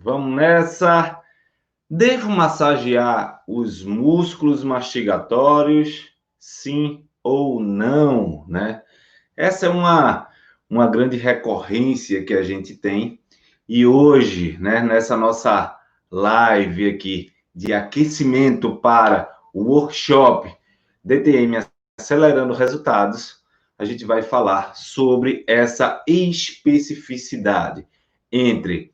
Vamos nessa. Devo massagear os músculos mastigatórios? Sim ou não, né? Essa é uma grande recorrência que a gente tem. E hoje, né, nessa nossa live aqui de aquecimento para o workshop DTM Acelerando Resultados, a gente vai falar sobre essa especificidade entre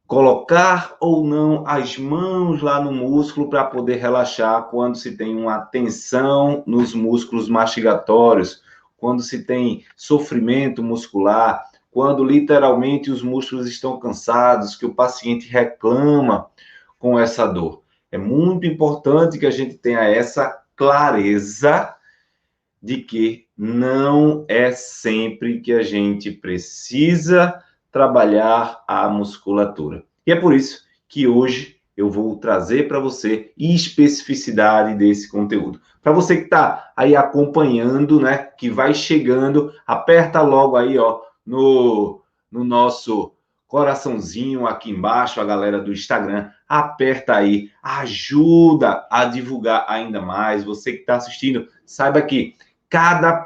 colocar ou não as mãos lá no músculo para poder relaxar quando se tem uma tensão nos músculos mastigatórios, quando se tem sofrimento muscular, quando literalmente os músculos estão cansados, que o paciente reclama com essa dor. É muito importante que a gente tenha essa clareza de que não é sempre que a gente precisa trabalhar a musculatura. E é por isso que hoje eu vou trazer para você especificidade desse conteúdo. Para você que está aí acompanhando, né, que vai chegando, aperta logo aí, ó, no nosso coraçãozinho aqui embaixo, a galera do Instagram, aperta aí, ajuda a divulgar ainda mais. Você que está assistindo, saiba que cada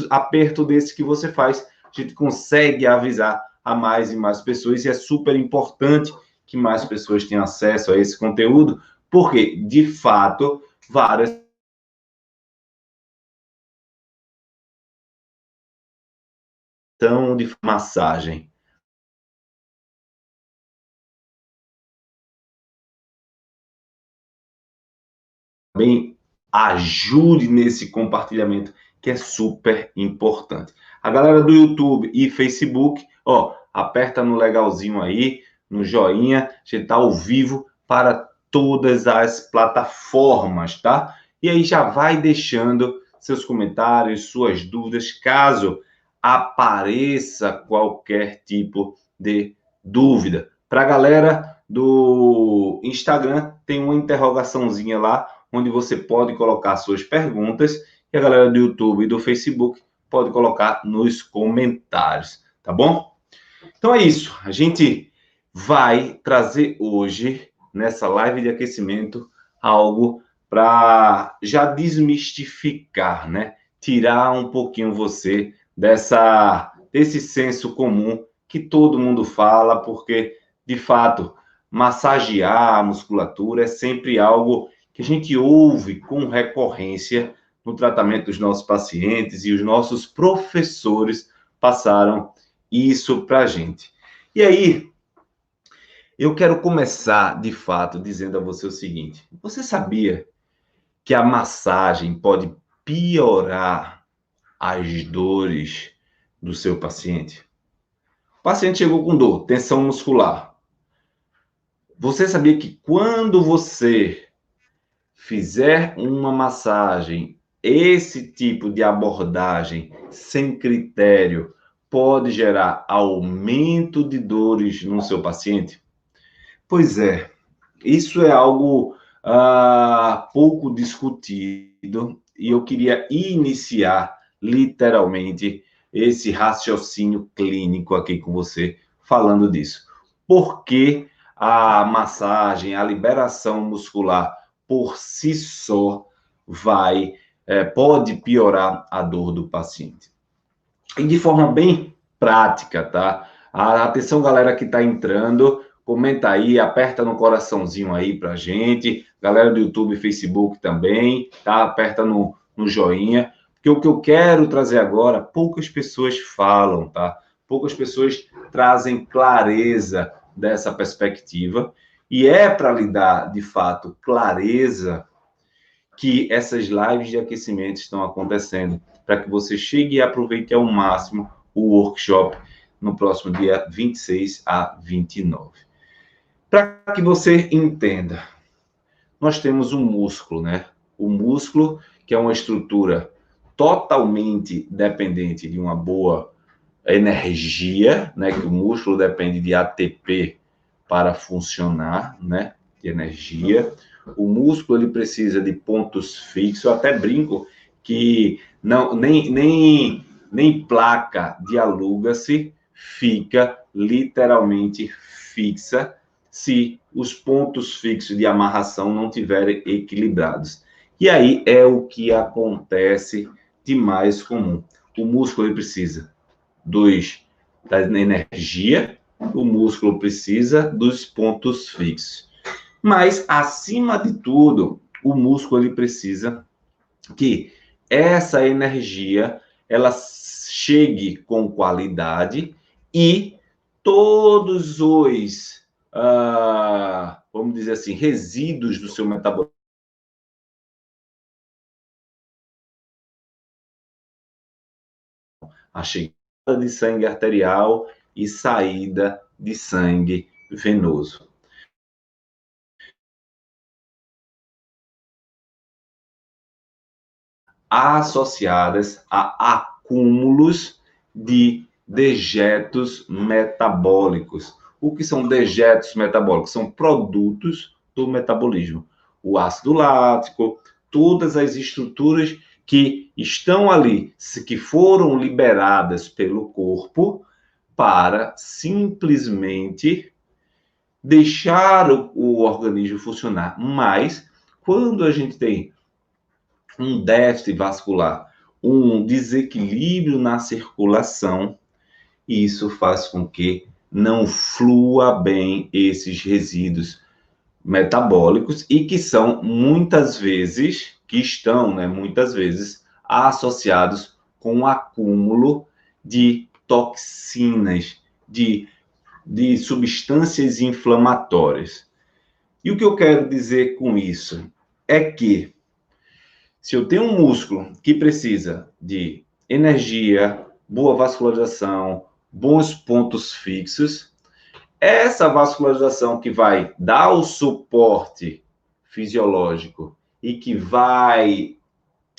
aperto desse que você faz, a gente consegue avisar a mais e mais pessoas, e é super importante que mais pessoas tenham acesso a esse conteúdo, porque, de fato, várias estão de massagem. Bem, ajude nesse compartilhamento, que é super importante. A galera do YouTube e Facebook, ó, aperta no legalzinho aí, no joinha, a gente tá ao vivo para todas as plataformas, tá? E aí já vai deixando seus comentários, suas dúvidas, caso apareça qualquer tipo de dúvida. Para a galera do Instagram, tem uma interrogaçãozinha lá, onde você pode colocar suas perguntas, e a galera do YouTube e do Facebook pode colocar nos comentários, tá bom? Então é isso, a gente vai trazer hoje, nessa live de aquecimento, algo para já desmistificar, né? Tirar um pouquinho você desse senso comum que todo mundo fala, porque, de fato, massagear a musculatura é sempre algo que a gente ouve com recorrência no tratamento dos nossos pacientes, e os nossos professores passaram isso para a gente. E aí, eu quero começar, de fato, dizendo a você o seguinte: você sabia que a massagem pode piorar as dores do seu paciente? O paciente chegou com dor, tensão muscular. Você sabia que quando você fizer uma massagem, esse tipo de abordagem sem critério pode gerar aumento de dores no seu paciente? Pois é, isso é algo pouco discutido, e eu queria iniciar literalmente esse raciocínio clínico aqui com você, falando disso. Por que a massagem, a liberação muscular por si só pode piorar a dor do paciente? E de forma bem prática, tá? Atenção, galera que está entrando, comenta aí, aperta no coraçãozinho aí pra gente. Galera do YouTube e Facebook também, tá? Aperta no joinha. Porque o que eu quero trazer agora, poucas pessoas falam, tá? Poucas pessoas trazem clareza dessa perspectiva. E é para lhe dar, de fato, clareza que essas lives de aquecimento estão acontecendo, para que você chegue e aproveite ao máximo o workshop no próximo dia 26 a 29. Para que você entenda, nós temos um músculo, né? O músculo, que é uma estrutura totalmente dependente de uma boa energia, né? Que o músculo depende de ATP para funcionar, né? De energia. O músculo ele precisa de pontos fixos. Eu até brinco que nem placa de aluga-se fica literalmente fixa se os pontos fixos de amarração não estiverem equilibrados. E aí é o que acontece de mais comum. O músculo ele precisa da energia, o músculo precisa dos pontos fixos. Mas, acima de tudo, o músculo ele precisa que essa energia ela chegue com qualidade e todos os, vamos dizer assim, resíduos do seu metabolismo, a chegada de sangue arterial e saída de sangue venoso. Associadas a acúmulos de dejetos metabólicos. O que são dejetos metabólicos? São produtos do metabolismo. O ácido lático, todas as estruturas que estão ali, que foram liberadas pelo corpo para simplesmente deixar o organismo funcionar. Mas, quando a gente tem um déficit vascular, um desequilíbrio na circulação, e isso faz com que não flua bem esses resíduos metabólicos e que são muitas vezes, muitas vezes associados com o acúmulo de toxinas, de substâncias inflamatórias. E o que eu quero dizer com isso é que se eu tenho um músculo que precisa de energia, boa vascularização, bons pontos fixos, essa vascularização que vai dar o suporte fisiológico e que vai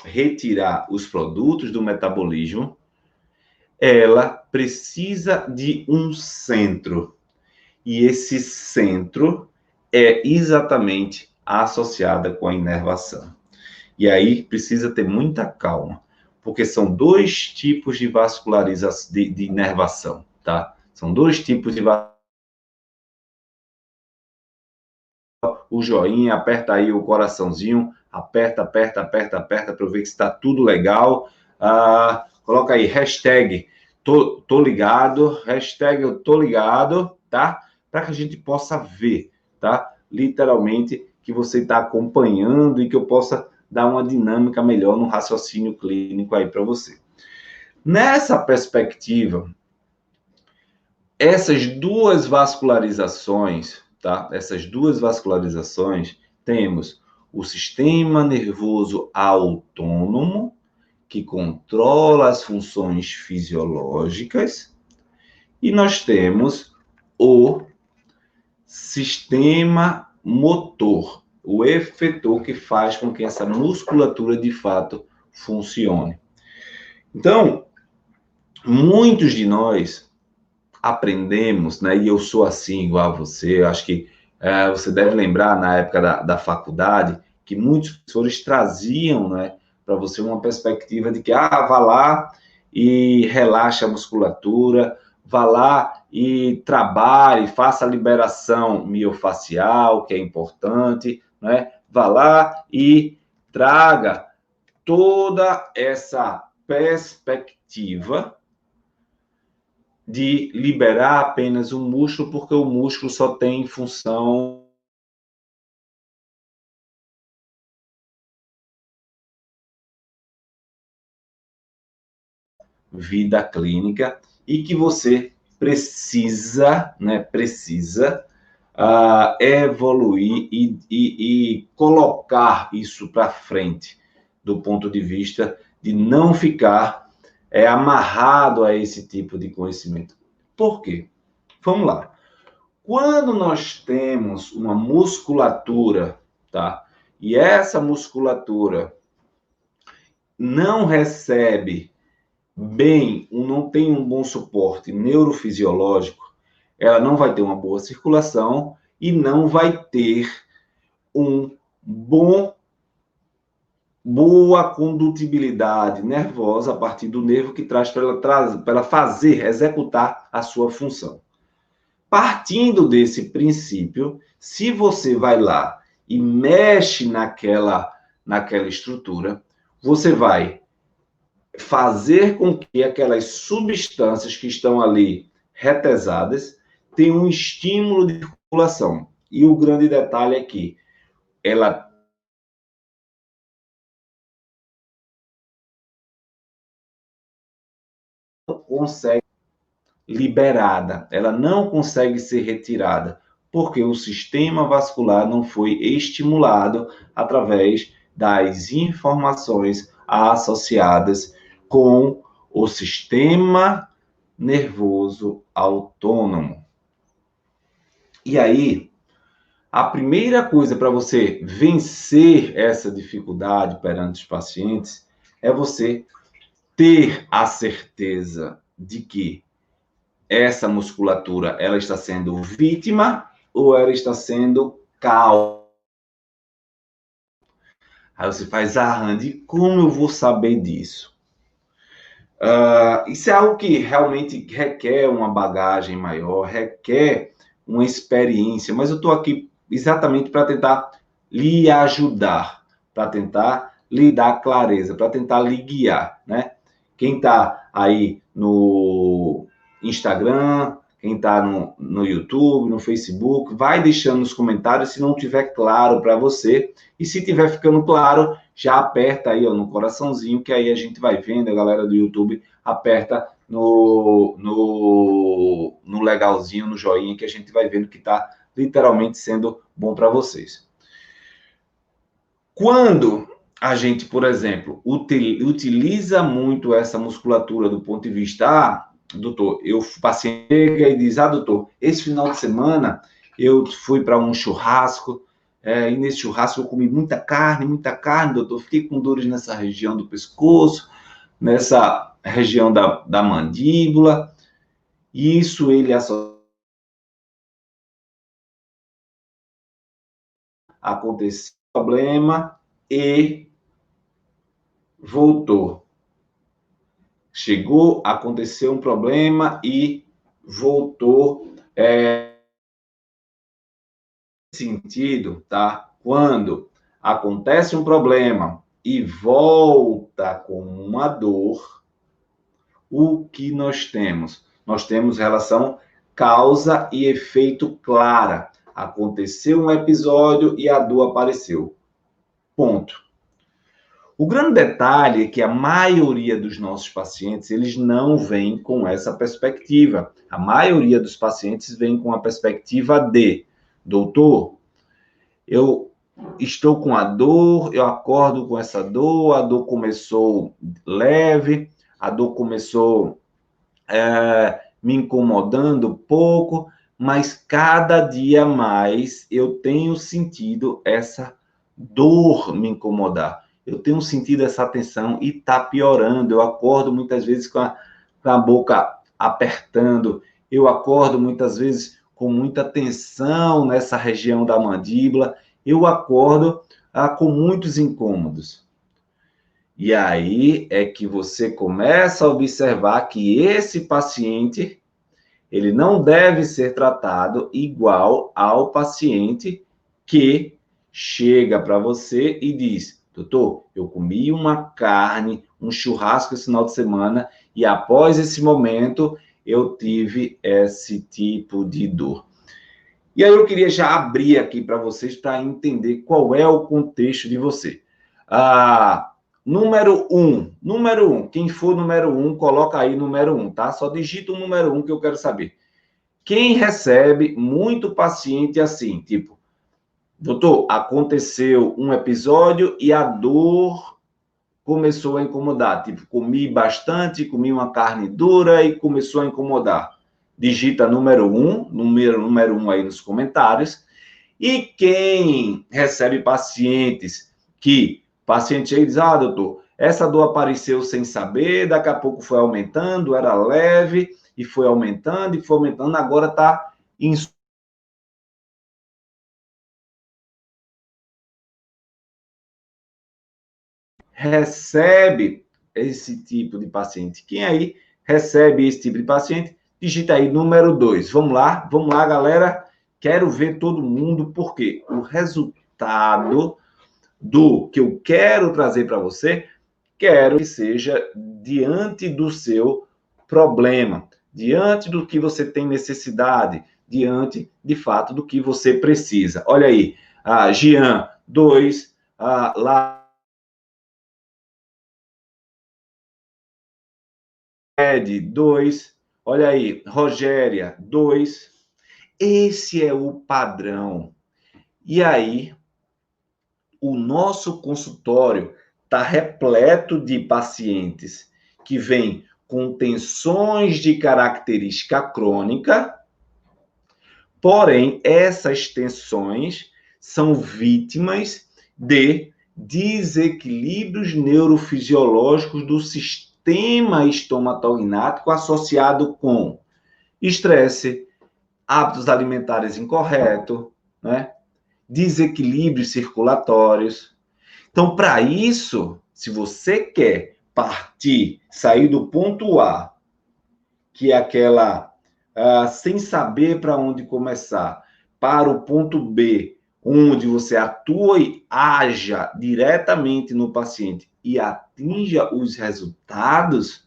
retirar os produtos do metabolismo, ela precisa de um centro. E esse centro é exatamente associada com a inervação. E aí precisa ter muita calma, porque são dois tipos de vascularização, de inervação, tá? São dois tipos de o joinha, aperta aí o coraçãozinho, aperta para eu ver que está tudo legal. Coloca aí, hashtag tô ligado, hashtag eu tô ligado, tá? Para que a gente possa ver, tá? Literalmente, que você está acompanhando e que eu possa dar uma dinâmica melhor no raciocínio clínico aí para você. Nessa perspectiva, essas duas vascularizações, tá? Essas duas vascularizações, temos o sistema nervoso autônomo, que controla as funções fisiológicas, e nós temos o sistema motor, o efetor que faz com que essa musculatura de fato funcione. Então, muitos de nós aprendemos, né? E eu sou assim igual a você. Eu acho que você deve lembrar na época da faculdade que muitos professores traziam, né, para você uma perspectiva de que vá lá e relaxa a musculatura, vá lá e trabalhe, faça a liberação miofacial, que é importante, né? Vá lá e traga toda essa perspectiva de liberar apenas um músculo, porque o músculo só tem função vida clínica e que você precisa, né, evoluir e colocar isso para frente do ponto de vista de não ficar amarrado a esse tipo de conhecimento. Por quê? Vamos lá. Quando nós temos uma musculatura, tá? E essa musculatura não recebe bem, não tem um bom suporte neurofisiológico, ela não vai ter uma boa circulação e não vai ter um boa condutibilidade nervosa a partir do nervo que traz para ela fazer, executar a sua função. Partindo desse princípio, se você vai lá e mexe naquela estrutura, você vai fazer com que aquelas substâncias que estão ali retesadas tenham um estímulo de circulação. E o grande detalhe é que ela não consegue liberada, ela não consegue ser retirada, porque o sistema vascular não foi estimulado através das informações associadas com o sistema nervoso autônomo. E aí, a primeira coisa para você vencer essa dificuldade perante os pacientes é você ter a certeza de que essa musculatura ela está sendo vítima ou ela está sendo causa. Aí você faz, Randy, como eu vou saber disso? Isso é algo que realmente requer uma bagagem maior, requer uma experiência, mas eu estou aqui exatamente para tentar lhe ajudar, para tentar lhe dar clareza, para tentar lhe guiar, né? Quem está aí no Instagram, quem está no YouTube, no Facebook, vai deixando nos comentários se não tiver claro para você. E se tiver ficando claro, já aperta aí ó, no coraçãozinho, que aí a gente vai vendo, a galera do YouTube aperta no legalzinho, no joinha, que a gente vai vendo que está literalmente sendo bom para vocês. Quando a gente, por exemplo, utiliza muito essa musculatura do ponto de vista, doutor, o paciente chega e diz, doutor, esse final de semana eu fui para um churrasco, e nesse churrasco eu comi muita carne, doutor, fiquei com dores nessa região do pescoço, nessa região da mandíbula, e isso ele associa. Aconteceu um problema e voltou. Chegou, aconteceu um problema e voltou. Sentido, tá? Quando acontece um problema e volta com uma dor, o que nós temos? Nós temos relação causa e efeito clara. Aconteceu um episódio e a dor apareceu. Ponto. O grande detalhe é que a maioria dos nossos pacientes, eles não vêm com essa perspectiva. A maioria dos pacientes vem com a perspectiva de, doutor, eu estou com a dor, eu acordo com essa dor, a dor começou leve, a dor começou me incomodando pouco, mas cada dia mais eu tenho sentido essa dor me incomodar. Eu tenho sentido essa tensão e está piorando. Eu acordo muitas vezes com a boca apertando, eu acordo muitas vezes com muita tensão nessa região da mandíbula, eu acordo com muitos incômodos. E aí é que você começa a observar que esse paciente, ele não deve ser tratado igual ao paciente que chega para você e diz, doutor, eu comi uma carne, um churrasco esse final de semana e após esse momento eu tive esse tipo de dor. E aí eu queria já abrir aqui para vocês para entender qual é o contexto de você. Número um, quem for número 1, coloca aí número 1, tá? Só digita o número 1 que eu quero saber. Quem recebe muito paciente assim, tipo, doutor, aconteceu um episódio e a dor começou a incomodar. Tipo, comi bastante, comi uma carne dura e começou a incomodar. Digita número 1, número 1 aí nos comentários. E quem recebe pacientes que, paciente aí diz, doutor, essa dor apareceu sem saber, daqui a pouco foi aumentando, era leve, e foi aumentando, agora está em... Recebe esse tipo de paciente. Quem aí recebe esse tipo de paciente, Digita aí número 2. Vamos lá, galera. Quero ver todo mundo, porque o resultado do que eu quero trazer para você, quero que seja diante do seu problema, diante do que você tem necessidade, diante, de fato, do que você precisa. Olha aí, Gian, 2, lá, Ed, 2, olha aí, Rogéria, 2. Esse é o padrão. E aí, o nosso consultório está repleto de pacientes que vêm com tensões de característica crônica, porém, essas tensões são vítimas de desequilíbrios neurofisiológicos do sistema estomatognático associado com estresse, hábitos alimentares incorretos, né? Desequilíbrios circulatórios. Então, para isso, se você quer partir, sair do ponto A, que é aquela sem saber para onde começar, para o ponto B, onde você atua e haja diretamente no paciente e atinja os resultados,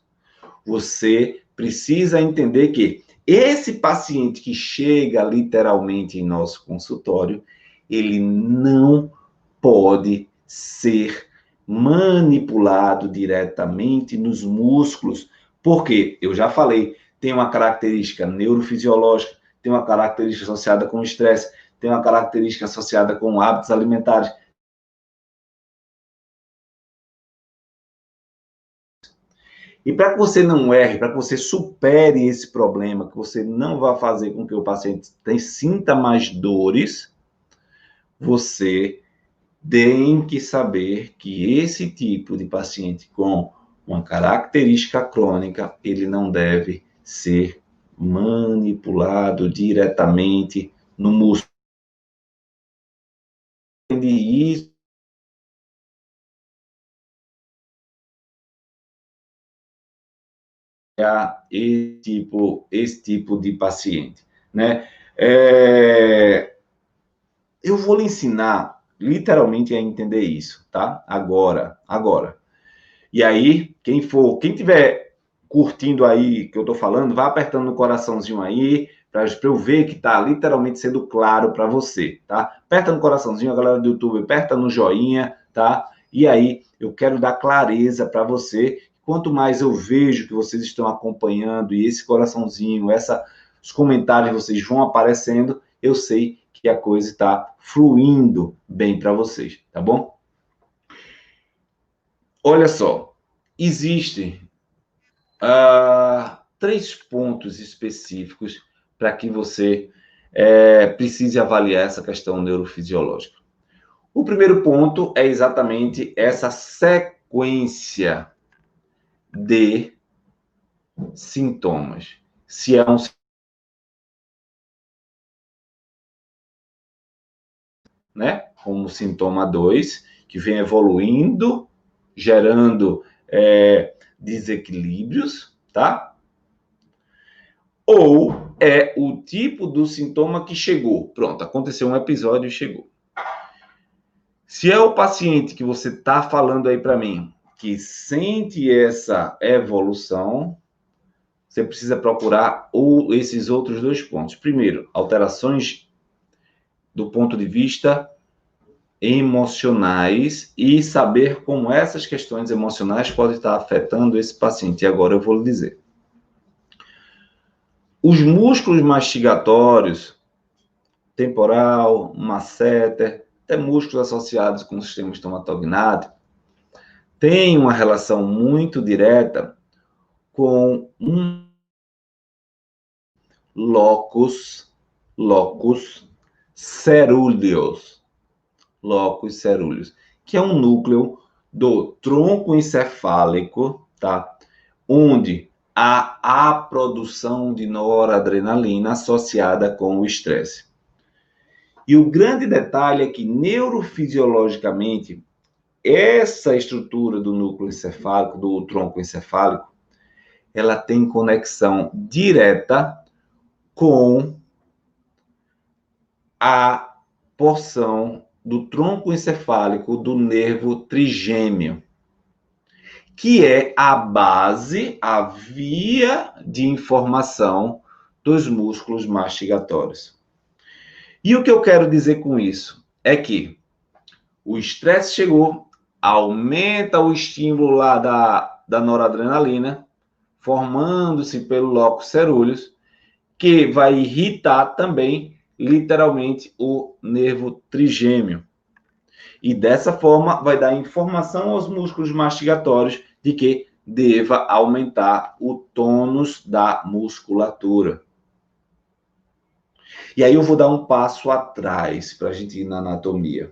você precisa entender que esse paciente que chega literalmente em nosso consultório, ele não pode ser manipulado diretamente nos músculos, porque eu já falei, tem uma característica neurofisiológica, tem uma característica associada com estresse, tem uma característica associada com hábitos alimentares. E para que você não erre, para que você supere esse problema, que você não vá fazer com que o paciente sinta mais dores, você tem que saber que esse tipo de paciente com uma característica crônica, ele não deve ser manipulado diretamente no músculo. Isso esse tipo de paciente, né? Eu vou lhe ensinar literalmente a entender isso, tá? Agora. E aí, quem tiver curtindo aí que eu tô falando, vai apertando no coraçãozinho aí, para eu ver que tá literalmente sendo claro para você, tá? Aperta no coraçãozinho, a galera do YouTube, aperta no joinha, tá? E aí, eu quero dar clareza para você. Quanto mais eu vejo que vocês estão acompanhando e esse coraçãozinho, os comentários vocês vão aparecendo, eu sei que a coisa está fluindo bem para vocês, tá bom? Olha só, existem 3 pontos específicos para que você precise avaliar essa questão neurofisiológica. O primeiro ponto é exatamente essa sequência de sintomas. Se é um, né, como sintoma 2, que vem evoluindo, gerando desequilíbrios, tá? Ou é o tipo do sintoma que chegou. Pronto, aconteceu um episódio e chegou. Se é o paciente que você está falando aí para mim, que sente essa evolução, você precisa procurar esses outros 2 pontos. Primeiro, alterações do ponto de vista emocionais e saber como essas questões emocionais podem estar afetando esse paciente. E agora eu vou lhe dizer. Os músculos mastigatórios, temporal, masseter, até músculos associados com o sistema estomatognático, têm uma relação muito direta com um locus cerúleus, que é um núcleo do tronco encefálico, tá? Onde há a produção de noradrenalina associada com o estresse. E o grande detalhe é que neurofisiologicamente essa estrutura do núcleo encefálico, do tronco encefálico, ela tem conexão direta com a porção do tronco encefálico do nervo trigêmeo, que é a base, a via de informação dos músculos mastigatórios. E o que eu quero dizer com isso é que o estresse chegou, aumenta o estímulo lá da noradrenalina, formando-se pelo locus ceruleus, que vai irritar também, literalmente, o nervo trigêmeo. E dessa forma vai dar informação aos músculos mastigatórios de que deva aumentar o tônus da musculatura. E aí eu vou dar um passo atrás para a gente ir na anatomia.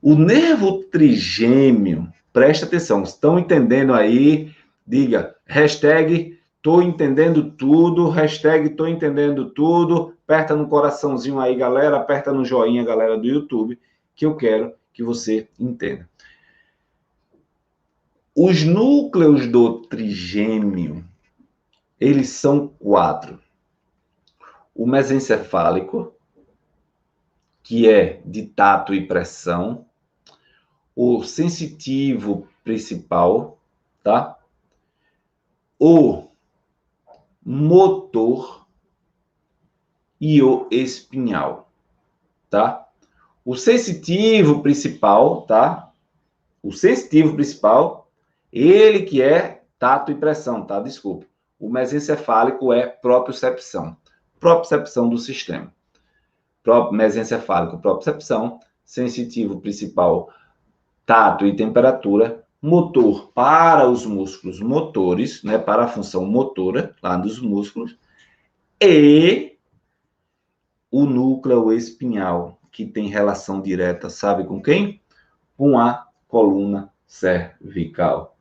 O nervo trigêmeo, presta atenção, estão entendendo aí? Diga, hashtag tô entendendo tudo, hashtag tô entendendo tudo, aperta no coraçãozinho aí, galera, aperta no joinha, galera do YouTube, que eu quero que você entenda. Os núcleos do trigêmeo, eles são 4. O mesencefálico, que é de tato e pressão, o sensitivo principal, tá? O motor e o espinhal, tá? O sensitivo principal, tá? O sensitivo principal, ele que é tato e pressão, tá? Desculpa. O mesencefálico é propriocepção. Propriocepção do sistema. Mesencefálico, propriocepção. Sensitivo principal, tato e temperatura. Motor para os músculos motores, né? Para a função motora lá dos músculos. E o núcleo espinhal, que tem relação direta, sabe com quem? Com a coluna cervical.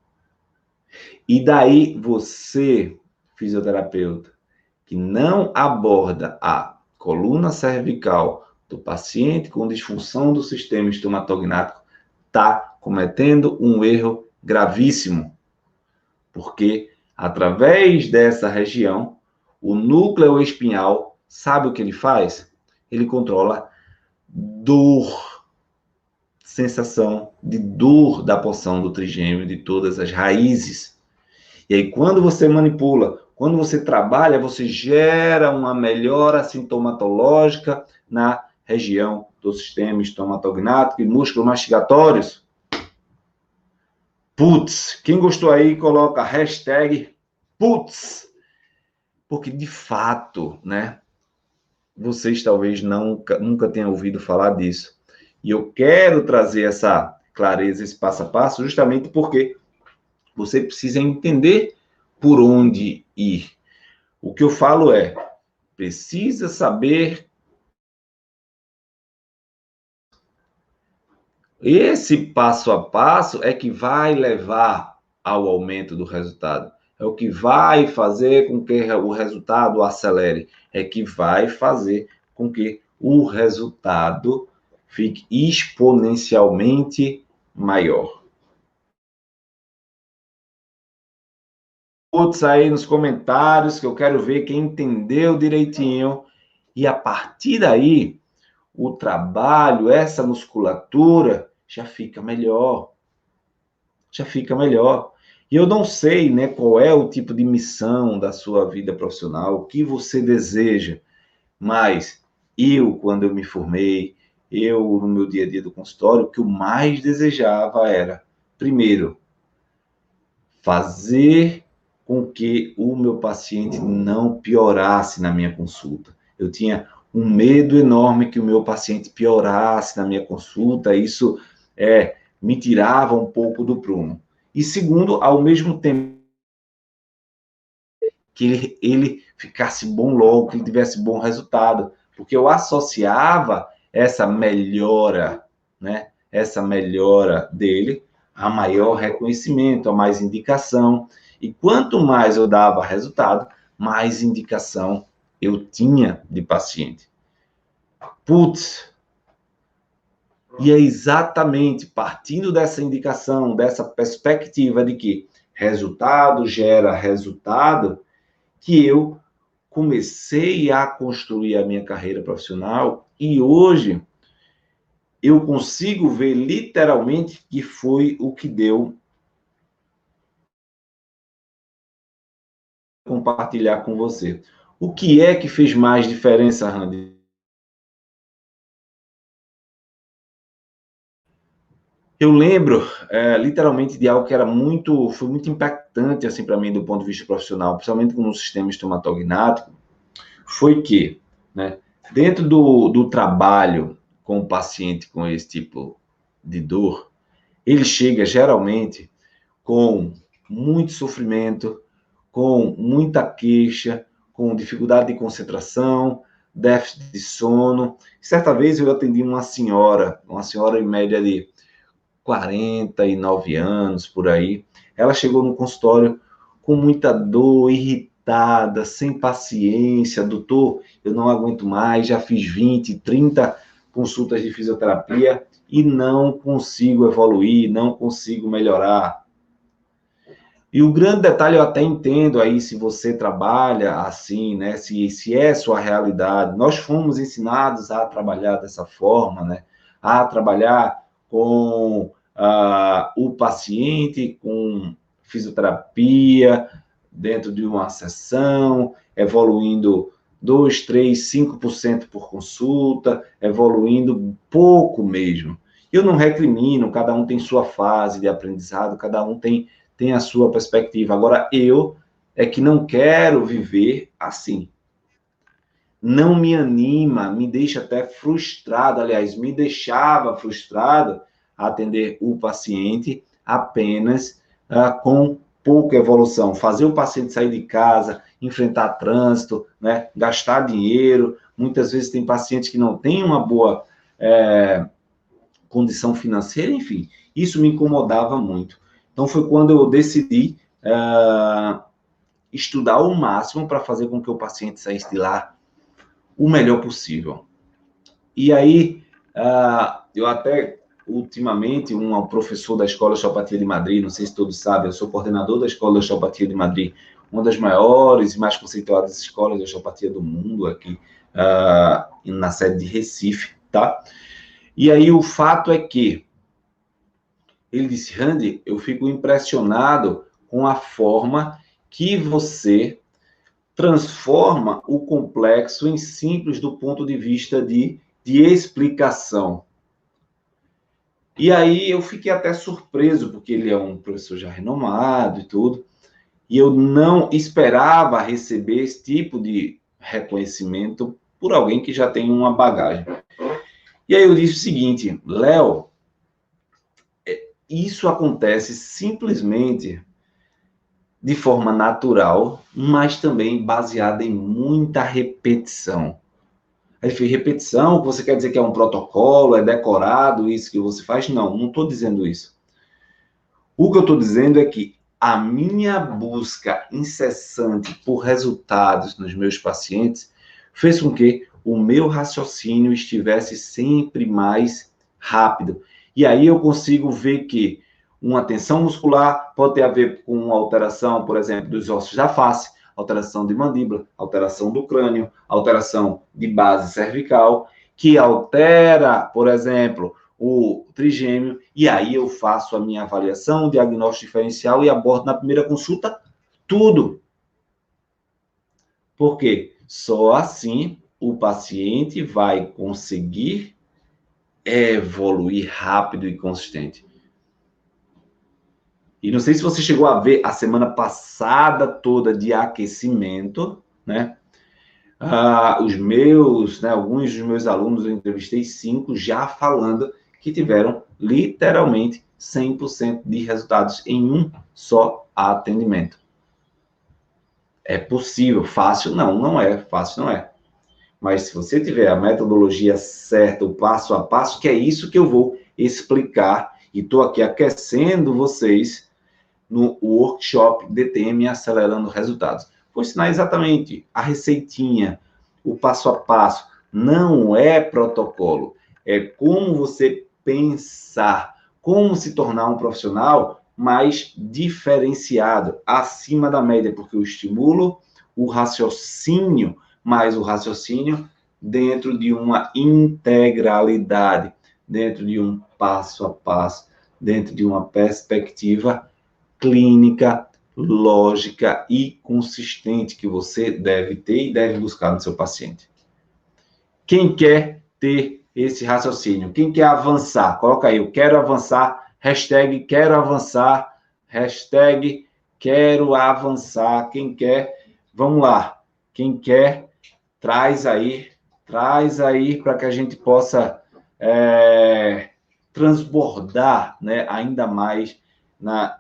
E daí você, fisioterapeuta, que não aborda a coluna cervical do paciente com disfunção do sistema estomatognático, está cometendo um erro gravíssimo. Porque, através dessa região, o núcleo espinhal, sabe o que ele faz? Ele controla dor, sensação de dor da porção do trigêmeo, de todas as raízes. E aí, quando você manipula, quando você trabalha, você gera uma melhora sintomatológica na região do sistema estomatognático e músculos mastigatórios. Putz, quem gostou aí, coloca hashtag putz, porque de fato, né, vocês talvez nunca tenham ouvido falar disso. E eu quero trazer essa clareza, esse passo a passo, justamente porque você precisa entender por onde ir. O que eu falo é, precisa saber. Esse passo a passo é que vai levar ao aumento do resultado. É o que vai fazer com que o resultado acelere. É que vai fazer com que o resultado fique exponencialmente maior. Outros aí nos comentários, que eu quero ver quem entendeu direitinho. E a partir daí, o trabalho, essa musculatura, já fica melhor. Já fica melhor. E eu não sei, né, qual é o tipo de missão da sua vida profissional, o que você deseja, mas eu, quando eu me formei, eu, no meu dia a dia do consultório, o que eu mais desejava era, primeiro, fazer com que o meu paciente não piorasse na minha consulta. Eu tinha um medo enorme que o meu paciente piorasse na minha consulta, isso me tirava um pouco do prumo. E segundo, ao mesmo tempo, que ele ficasse bom logo, que ele tivesse bom resultado, porque eu associava essa melhora, né, essa melhora dele a maior reconhecimento, a mais indicação. E quanto mais eu dava resultado, mais indicação eu tinha de paciente. Putz! E é exatamente partindo dessa indicação, dessa perspectiva de que resultado gera resultado, que eu comecei a construir a minha carreira profissional e hoje eu consigo ver literalmente que foi o que deu compartilhar com você. O que é que fez mais diferença, Randy? Eu lembro, literalmente, de algo que foi muito impactante assim para mim do ponto de vista profissional, principalmente com o sistema estomatognático, foi que, né, dentro do trabalho com o paciente com esse tipo de dor, ele chega geralmente com muito sofrimento, com muita queixa, com dificuldade de concentração, déficit de sono. Certa vez eu atendi uma senhora em média de 49 anos, por aí. Ela chegou no consultório com muita dor, irritada, sem paciência. Doutor, eu não aguento mais, já fiz 20, 30 consultas de fisioterapia e não consigo evoluir, não consigo melhorar. E o grande detalhe, eu até entendo aí se você trabalha assim, né? Se é sua realidade. Nós fomos ensinados a trabalhar dessa forma, né? A trabalhar com o paciente, com fisioterapia, dentro de uma sessão, evoluindo 2, 3, 5% por consulta, evoluindo pouco mesmo. Eu não recrimino, cada um tem sua fase de aprendizado, cada um tem a sua perspectiva. Agora, eu é que não quero viver assim. Não me anima, me deixa até frustrado, aliás, me deixava frustrado atender o paciente apenas com pouca evolução. Fazer o paciente sair de casa, enfrentar trânsito, né, gastar dinheiro. Muitas vezes tem pacientes que não têm uma boa condição financeira, enfim. Isso me incomodava muito. Então, foi quando eu decidi estudar o máximo para fazer com que o paciente saísse de lá o melhor possível. E aí, eu até, ultimamente, um professor da Escola de Osteopatia de Madrid, não sei se todos sabem, eu sou coordenador da Escola de Osteopatia de Madrid, uma das maiores e mais conceituadas escolas de osteopatia do mundo, aqui na sede de Recife, tá? E aí, o fato é que ele disse, Randy, eu fico impressionado com a forma que você transforma o complexo em simples do ponto de vista de explicação. E aí eu fiquei até surpreso, porque ele é um professor já renomado e tudo, e eu não esperava receber esse tipo de reconhecimento por alguém que já tem uma bagagem. E aí eu disse o seguinte, Léo, isso acontece simplesmente de forma natural, mas também baseada em muita repetição. Aí fez repetição, que você quer dizer que é um protocolo, é decorado isso que você faz? Não, não estou dizendo isso. O que eu estou dizendo é que a minha busca incessante por resultados nos meus pacientes fez com que o meu raciocínio estivesse sempre mais rápido. E aí eu consigo ver que uma tensão muscular pode ter a ver com uma alteração, por exemplo, dos ossos da face, alteração de mandíbula, alteração do crânio, alteração de base cervical, que altera, por exemplo, o trigêmeo, e aí eu faço a minha avaliação, o diagnóstico diferencial e abordo na primeira consulta tudo. Por quê? Só assim o paciente vai conseguir evoluir rápido e consistente. E não sei se você chegou a ver a semana passada toda de aquecimento, né? Alguns dos meus alunos, eu entrevistei 5 já falando que tiveram literalmente 100% de resultados em um só atendimento. É possível, fácil? Não, não é, fácil não é. Mas se você tiver a metodologia certa, o passo a passo, que é isso que eu vou explicar, e estou aqui aquecendo vocês no workshop DTM Acelerando Resultados. Vou ensinar exatamente a receitinha, o passo a passo. Não é protocolo, é como você pensar, como se tornar um profissional mais diferenciado, acima da média, porque eu estimulo o raciocínio, mas o raciocínio dentro de uma integralidade, dentro de um passo a passo, dentro de uma perspectiva clínica, lógica e consistente que você deve ter e deve buscar no seu paciente. Quem quer ter esse raciocínio? Quem quer avançar? Coloca aí, eu quero avançar, hashtag quero avançar, hashtag quero avançar. Quem quer? Vamos lá. Quem quer, traz aí para que a gente possa transbordar, né, ainda mais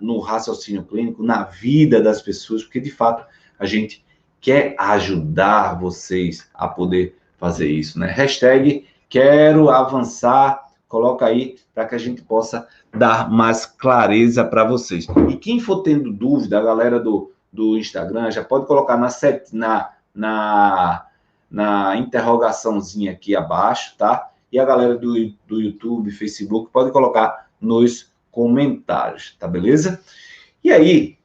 no raciocínio clínico, na vida das pessoas, porque de fato a gente quer ajudar vocês a poder fazer isso, né? Hashtag quero avançar, coloca aí para que a gente possa dar mais clareza para vocês. E quem for tendo dúvida, a galera do Instagram já pode colocar na interrogaçãozinha aqui abaixo, tá? E a galera do YouTube, Facebook, pode colocar nos comentários, tá beleza? E aí,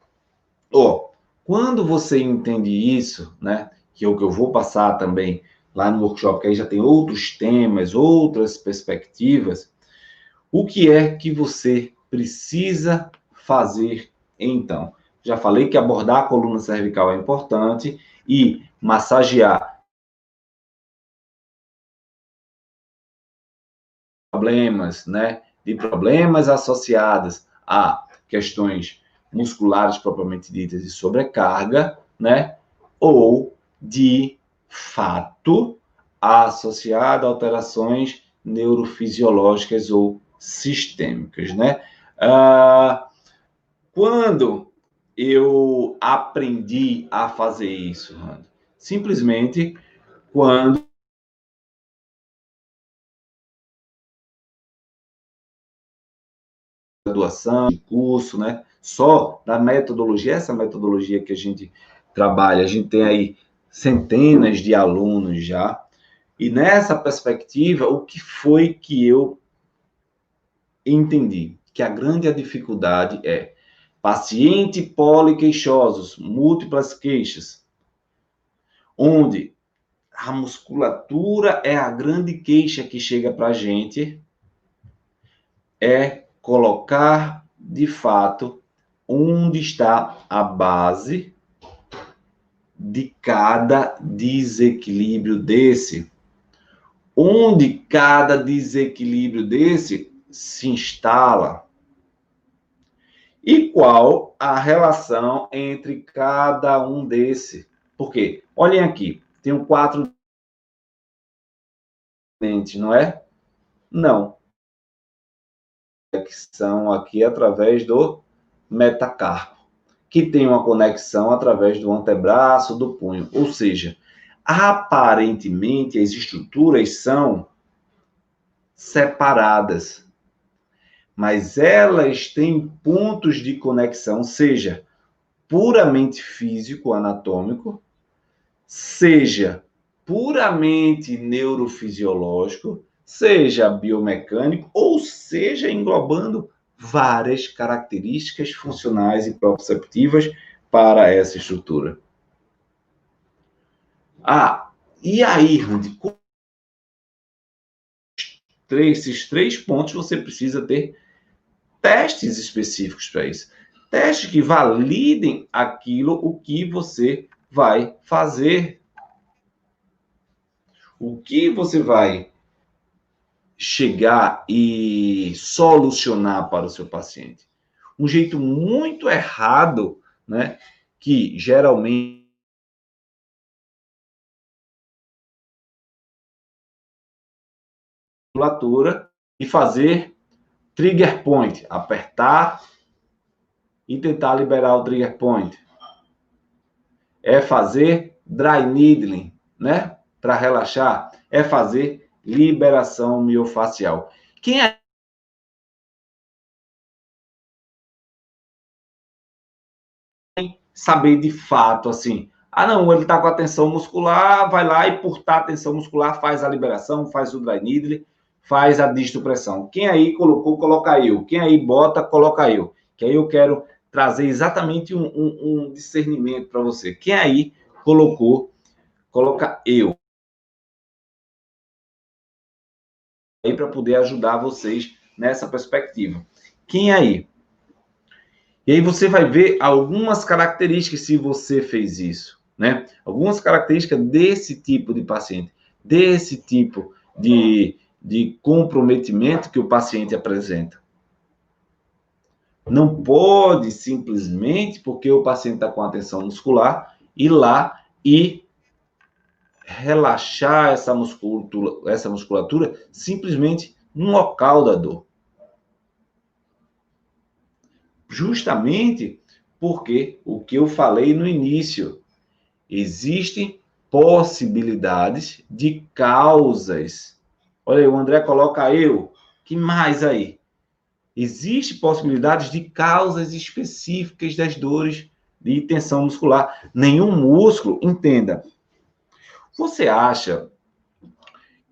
quando você entende isso, né, que é o que eu vou passar também lá no workshop, que aí já tem outros temas, outras perspectivas, o que é que você precisa fazer então? Já falei que abordar a coluna cervical é importante e massagear problemas, né, de problemas associados a questões musculares propriamente ditas de sobrecarga, né, ou de fato associada a alterações neurofisiológicas ou sistêmicas, né? Quando eu aprendi a fazer isso, Rando? Simplesmente quando graduação, curso, né? Só da metodologia, essa metodologia que a gente trabalha, a gente tem aí centenas de alunos já. E nessa perspectiva, o que foi que eu entendi? Que a grande dificuldade é paciente poliqueixosos, múltiplas queixas, onde a musculatura é a grande queixa que chega para a gente, é colocar, de fato, onde está a base de cada desequilíbrio desse. Onde cada desequilíbrio desse se instala. E qual a relação entre cada um desse? Porque, olhem aqui, tenho 4 dentes, não é? Não. Conexão aqui através do metacarpo, que tem uma conexão através do antebraço, do punho. Ou seja, aparentemente as estruturas são separadas, mas elas têm pontos de conexão, seja puramente físico-anatômico, seja puramente neurofisiológico, seja biomecânico, ou seja englobando várias características funcionais e proprioceptivas para essa estrutura. E aí, Randy, esses 3 pontos você precisa ter testes específicos para isso. Testes que validem aquilo o que você vai fazer. O que você vai chegar e solucionar para o seu paciente. Um jeito muito errado, né, que geralmente musculatura e fazer trigger point, apertar e tentar liberar o trigger point. É fazer dry needling, né, para relaxar. É fazer liberação miofacial. Quem é saber de fato, assim, não, ele está com a tensão muscular, vai lá e por estar a tensão muscular faz a liberação, faz o dry needle, faz a distopressão. Quem aí colocou, coloca eu. Quem aí bota, coloca eu. que aí eu quero trazer exatamente um discernimento para você. Quem aí coloca eu aí para poder ajudar vocês nessa perspectiva. Quem aí? E aí você vai ver algumas características se você fez isso, né? Algumas características desse tipo de paciente, desse tipo de comprometimento que o paciente apresenta. Não pode simplesmente, porque o paciente está com a tensão muscular, ir lá e relaxar essa musculatura simplesmente no local da dor. Justamente porque o que eu falei no início, existem possibilidades de causas. Olha aí, o André coloca eu. Que mais aí? Existem possibilidades de causas específicas das dores de tensão muscular. Nenhum músculo, entenda. Você acha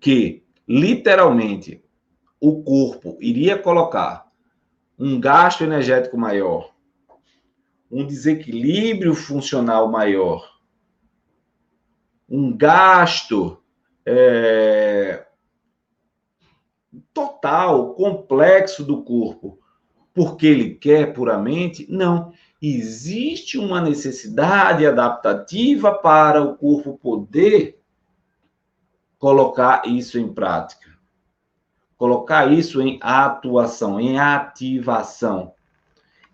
que, literalmente, o corpo iria colocar um gasto energético maior, um desequilíbrio funcional maior, um gasto total, complexo do corpo, porque ele quer puramente? Não. Existe uma necessidade adaptativa para o corpo poder colocar isso em prática, colocar isso em atuação, em ativação.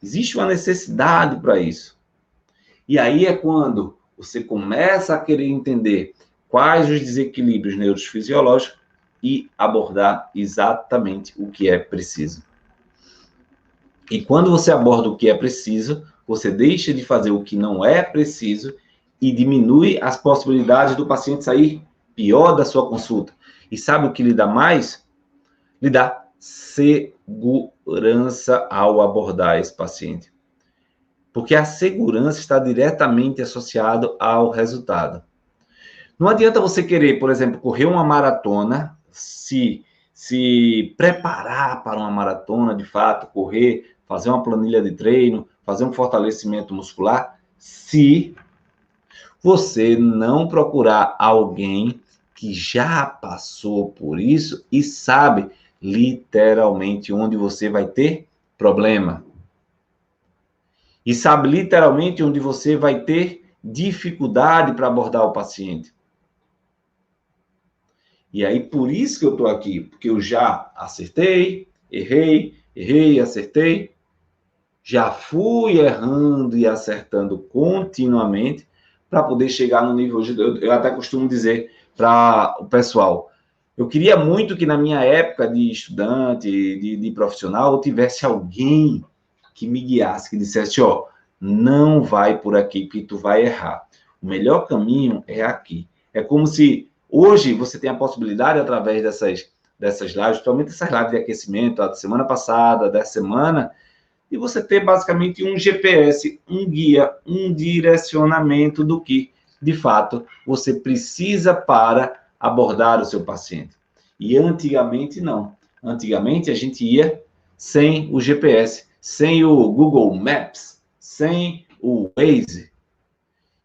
Existe uma necessidade para isso. E aí é quando você começa a querer entender quais os desequilíbrios neurofisiológicos e abordar exatamente o que é preciso. E quando você aborda o que é preciso, você deixa de fazer o que não é preciso e diminui as possibilidades do paciente sair pior da sua consulta. E sabe o que lhe dá mais? Lhe dá segurança ao abordar esse paciente. Porque a segurança está diretamente associada ao resultado. Não adianta você querer, por exemplo, correr uma maratona, se preparar para uma maratona, de fato, correr, fazer uma planilha de treino, fazer um fortalecimento muscular, se você não procurar alguém que já passou por isso e sabe literalmente onde você vai ter problema. E sabe literalmente onde você vai ter dificuldade para abordar o paciente. E aí, por isso que eu estou aqui, porque eu já acertei, errei, acertei, já fui errando e acertando continuamente para poder chegar no nível de... Eu até costumo dizer para o pessoal, eu queria muito que na minha época de estudante, de profissional, eu tivesse alguém que me guiasse, que dissesse, ó, não vai por aqui que tu vai errar. O melhor caminho é aqui. É como se hoje você tem a possibilidade, através dessas lives, principalmente essas lives de aquecimento, a da semana passada, dessa semana, e você ter basicamente um GPS, um guia, um direcionamento do que, de fato, você precisa para abordar o seu paciente. E antigamente, não. Antigamente, a gente ia sem o GPS, sem o Google Maps, sem o Waze.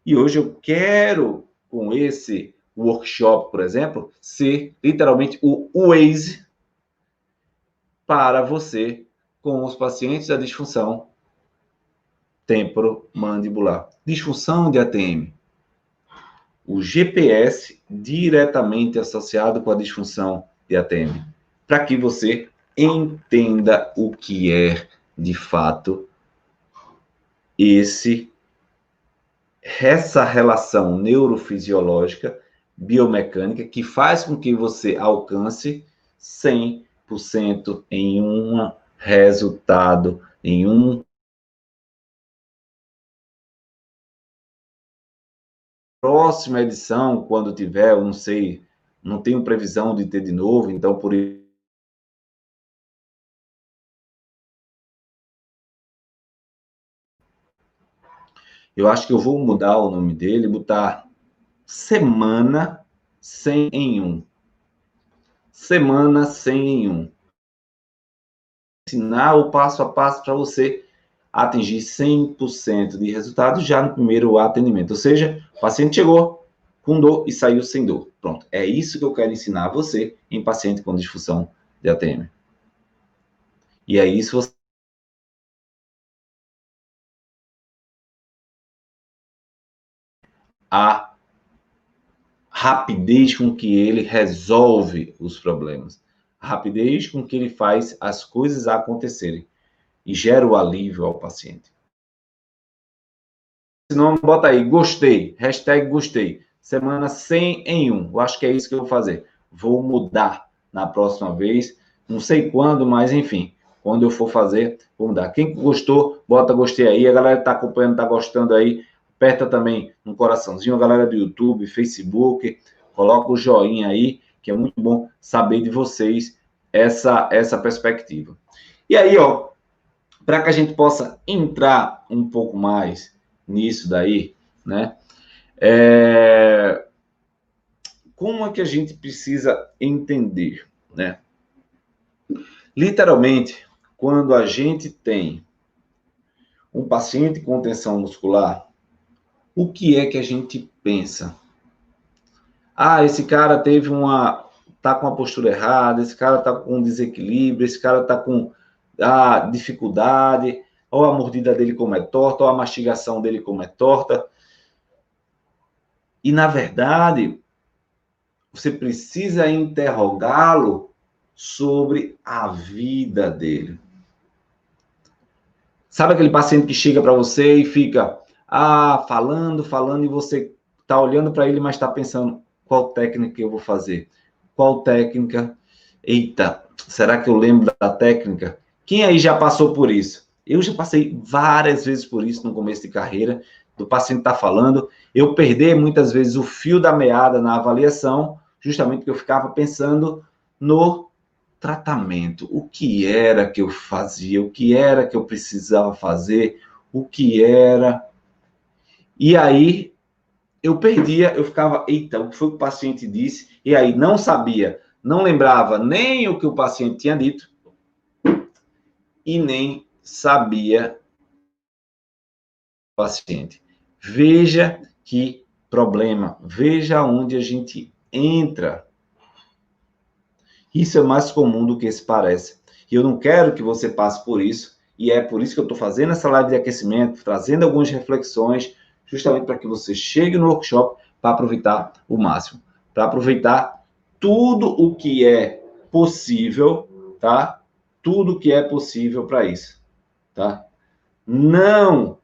E hoje eu quero, com esse workshop, por exemplo, ser literalmente o Waze para você com os pacientes da disfunção temporomandibular. Disfunção de ATM. O GPS diretamente associado com a disfunção de ATM. Para que você entenda o que é, de fato, essa relação neurofisiológica, biomecânica, que faz com que você alcance 100% em um resultado, em um próxima edição, quando tiver, eu não sei, não tenho previsão de ter de novo, então por isso eu acho que eu vou mudar o nome dele, botar Semana 100 em 1. Semana 100 em 1. Ensinar o passo a passo para você atingir 100% de resultado já no primeiro atendimento. Ou seja, o paciente chegou com dor e saiu sem dor. Pronto, é isso que eu quero ensinar a você em paciente com disfunção de ATM. E é isso você a rapidez com que ele resolve os problemas, a rapidez com que ele faz as coisas acontecerem e gera o alívio ao paciente. Se não, bota aí, gostei, hashtag gostei, semana 100 em 1, eu acho que é isso que eu vou fazer, vou mudar na próxima vez, não sei quando, mas enfim, quando eu for fazer, vou mudar. Quem gostou, bota gostei aí, a galera que está acompanhando, está gostando aí, aperta também um coraçãozinho, a galera do YouTube, Facebook, coloca o joinha aí, que é muito bom saber de vocês essa perspectiva. E aí, ó, para que a gente possa entrar um pouco mais nisso daí, né? Como é que a gente precisa entender, né? Literalmente, quando a gente tem um paciente com tensão muscular, o que é que a gente pensa? Ah, esse cara tá com a postura errada, esse cara tá com desequilíbrio, esse cara tá com dificuldade, ou a mordida dele como é torta, ou a mastigação dele como é torta. E, na verdade, você precisa interrogá-lo sobre a vida dele. Sabe aquele paciente que chega para você e fica falando, e você está olhando para ele, mas está pensando, qual técnica eu vou fazer? Qual técnica? Eita, será que eu lembro da técnica? Quem aí já passou por isso? Eu já passei várias vezes por isso no começo de carreira, do paciente estar falando, eu perder muitas vezes o fio da meada na avaliação, justamente porque eu ficava pensando no tratamento, o que era que eu fazia, o que era que eu precisava fazer, o que era. E aí eu perdia, eu ficava, eita, o que foi que o paciente disse? E aí não sabia, não lembrava nem o que o paciente tinha dito e nem sabia o paciente. Veja que problema, veja onde a gente entra. Isso é mais comum do que se parece. E eu não quero que você passe por isso, e é por isso que eu estou fazendo essa live de aquecimento, trazendo algumas reflexões, justamente para que você chegue no workshop para aproveitar o máximo, para aproveitar tudo o que é possível, tá? Tudo o que é possível para isso, tá? Não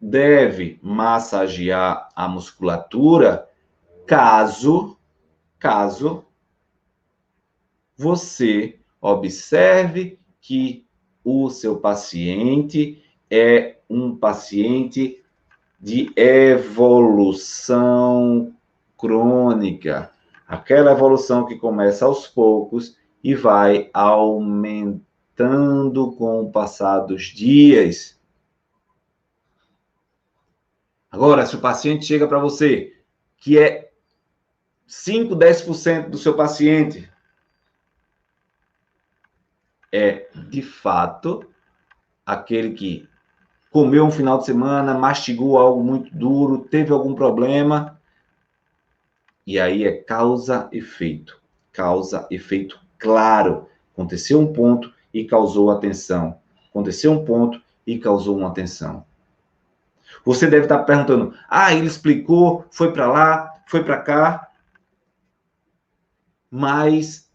deve massagear a musculatura caso você observe que o seu paciente é um paciente de evolução crônica. Aquela evolução que começa aos poucos e vai aumentando com o passar dos dias. Agora, se o paciente chega para você, que é 5, 10% do seu paciente, é, de fato, aquele que comeu um final de semana, mastigou algo muito duro, teve algum problema, e aí é causa-efeito. Causa-efeito claro. Aconteceu um ponto e causou atenção. Aconteceu um ponto e causou uma atenção. Você deve estar perguntando, ele explicou, foi para lá, foi para cá, mas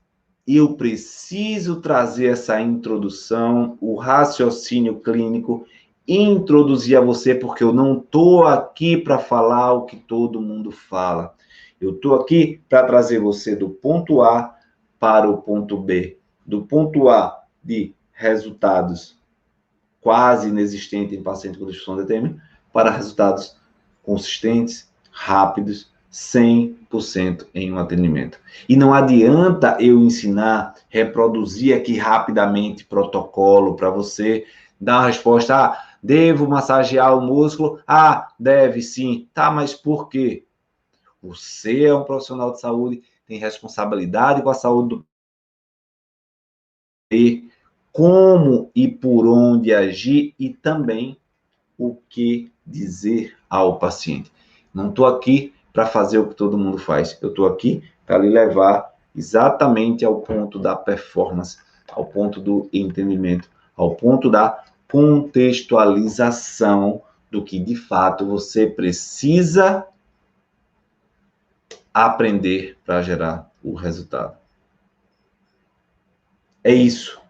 eu preciso trazer essa introdução, o raciocínio clínico, introduzir a você, porque eu não estou aqui para falar o que todo mundo fala. Eu estou aqui para trazer você do ponto A para o ponto B. Do ponto A de resultados quase inexistentes em paciente com disfunção de TM, para resultados consistentes, rápidos, 100% em um atendimento. E não adianta eu ensinar, reproduzir aqui rapidamente protocolo para você dar uma resposta, devo massagear o músculo? Deve sim. Tá, mas por quê? Você é um profissional de saúde, tem responsabilidade com a saúde do como e por onde agir e também o que dizer ao paciente. Não estou aqui para fazer o que todo mundo faz, eu estou aqui para lhe levar exatamente ao ponto da performance, ao ponto do entendimento, ao ponto da contextualização do que de fato você precisa aprender para gerar o resultado. É isso.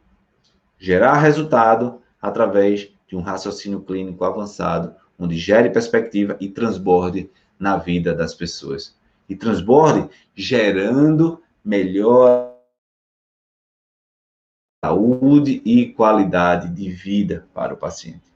Gerar resultado através de um raciocínio clínico avançado, onde gere perspectiva e transborde na vida das pessoas. E transborde gerando melhor saúde e qualidade de vida para o paciente.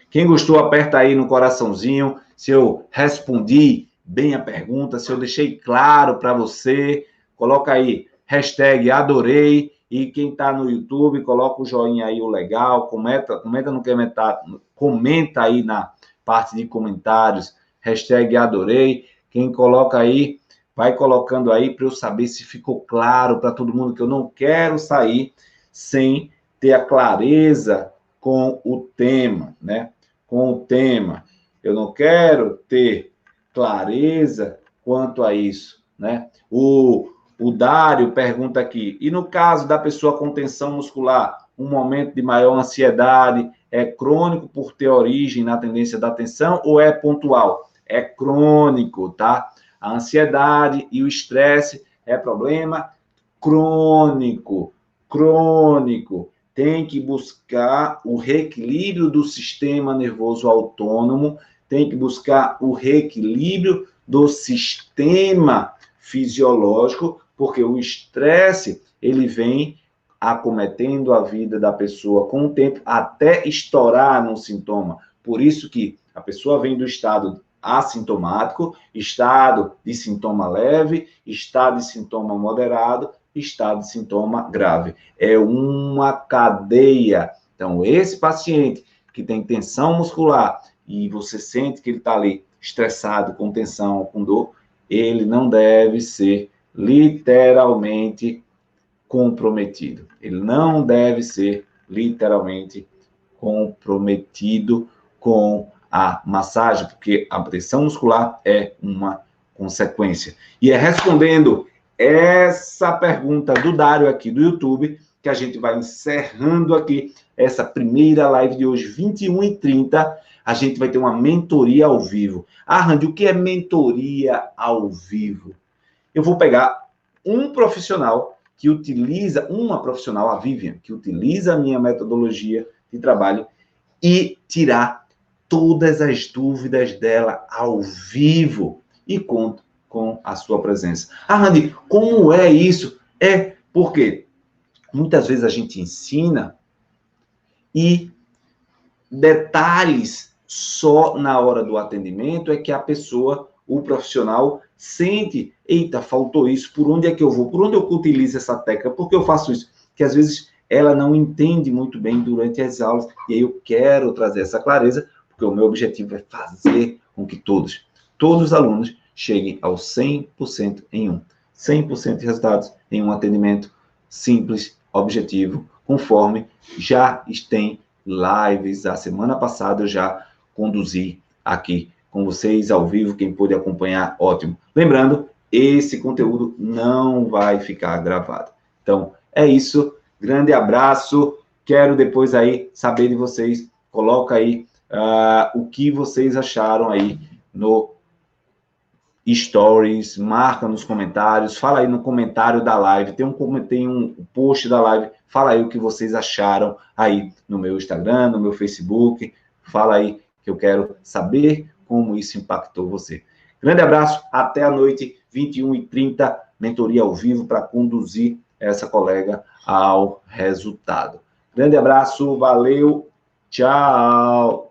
Quem gostou, aperta aí no coraçãozinho, se eu respondi bem a pergunta, se eu deixei claro para você, coloca aí, hashtag adorei, e quem está no YouTube, coloca o joinha aí, o legal, comenta no comentário, comenta aí na parte de comentários, hashtag adorei, quem coloca aí, vai colocando aí para eu saber se ficou claro para todo mundo, que eu não quero sair sem ter a clareza com o tema, né? Com o tema. Eu não quero ter clareza quanto a isso, né? O Dário pergunta aqui, e no caso da pessoa com tensão muscular, um momento de maior ansiedade é crônico por ter origem na tendência da tensão ou é pontual? É crônico, tá? A ansiedade e o estresse é problema crônico, crônico. Tem que buscar o reequilíbrio do sistema nervoso autônomo, tem que buscar o reequilíbrio do sistema fisiológico, porque o estresse, ele vem acometendo a vida da pessoa com o tempo até estourar num sintoma. Por isso que a pessoa vem do estado assintomático, estado de sintoma leve, estado de sintoma moderado, estado de sintoma grave. É uma cadeia. Então, esse paciente que tem tensão muscular e você sente que ele está ali estressado, com tensão, com dor, ele não deve ser literalmente comprometido. Ele não deve ser literalmente comprometido com a massagem, porque a tensão muscular é uma consequência. E é respondendo essa pergunta do Dário aqui do YouTube que a gente vai encerrando aqui essa primeira live de hoje, 21h30. A gente vai ter uma mentoria ao vivo. Ah, Randy, o que é mentoria ao vivo? Eu vou pegar um profissional que utiliza, uma profissional, a Vivian, que utiliza a minha metodologia de trabalho e tirar todas as dúvidas dela ao vivo e conto com a sua presença. Ah, Randy, como é isso? É porque muitas vezes a gente ensina e detalhes só na hora do atendimento é que a pessoa, o profissional, sente, eita, faltou isso, por onde é que eu vou? Por onde eu utilizo essa técnica? Por que eu faço isso? Que às vezes ela não entende muito bem durante as aulas, e aí eu quero trazer essa clareza, porque o meu objetivo é fazer com que todos os alunos cheguem ao 100% em um. 100% de resultados em um atendimento simples, objetivo, conforme já tem lives. A semana passada eu já conduzi aqui com vocês ao vivo, quem pôde acompanhar, ótimo. Lembrando, esse conteúdo não vai ficar gravado. Então, é isso. Grande abraço. Quero depois aí saber de vocês. Coloca aí o que vocês acharam aí no stories, marca nos comentários, fala aí no comentário da live, tem um post da live, fala aí o que vocês acharam aí no meu Instagram, no meu Facebook, fala aí que eu quero saber como isso impactou você. Grande abraço, até a noite, 21h30, mentoria ao vivo para conduzir essa colega ao resultado. Grande abraço, valeu, tchau!